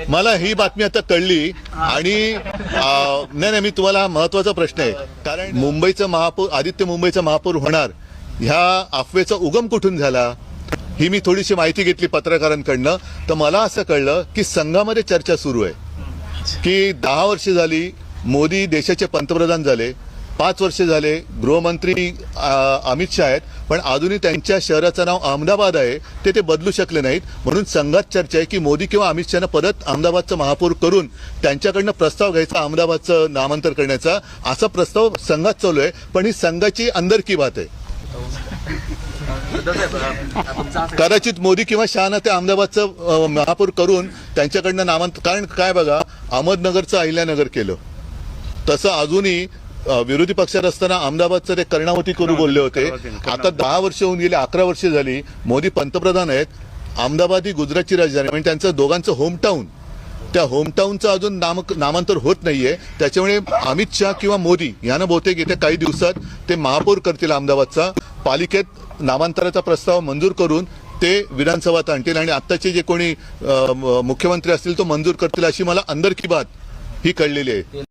मला ही बातमी आता कळली आणि नाही मी तुम्हाला महत्वाचा प्रश्न आहे, कारण मुंबईचं महापौर आदित्य मुंबईचा महापौर होणार ह्या अफवेचा उगम कुठून झाला ही मी थोडीशी माहिती घेतली पत्रकारांकडनं. तर मला असं कळलं की संघामध्ये चर्चा सुरू आहे की 10 वर्ष झाली मोदी देशाचे पंतप्रधान झाले, 5 वर्ष झाले गृहमंत्री अमित शाह आहेत, पण अजूनही त्यांच्या शहराचं नाव अहमदाबाद आहे, ते बदलू शकले नाहीत. म्हणून संघात चर्चा आहे की मोदी किंवा अमित शहानं परत अहमदाबादचं महापौर करून त्यांच्याकडनं प्रस्ताव घ्यायचा अहमदाबादचं नामांतर करण्याचा, असा प्रस्ताव संघात चालू आहे. पण ही संघाची अंदर की बात आहे. कदाचित मोदी किंवा शहानं ते अहमदाबादचं महापौर करून त्यांच्याकडनं नामांतर, कारण काय बघा अहमदनगरचं अहिल्यानगर केलं, तसं अजूनही विरोधी पक्षात असताना अहमदाबादचं ते कर्णावती करू बोलले होते. आता 10 वर्ष होऊन गेली, 11 वर्ष झाली मोदी पंतप्रधान आहेत. अहमदाबाद ही गुजरातची राजधानी, म्हणजे त्यांचं दोघांचं होमटाऊन, त्या होमटाऊनचं अजून नामांतर होत नाहीये. त्याच्यामुळे अमित शहा किंवा मोदी यांना बहुतेक येत्या काही दिवसात ते महापौर करतील अहमदाबादचा, पालिकेत नामांतराचा प्रस्ताव मंजूर करून ते विधानसभेत आणतील आणि आत्ताचे जे कोणी मुख्यमंत्री असतील तो मंजूर करतील, अशी मला अंदर की बात ही कळलेली आहे.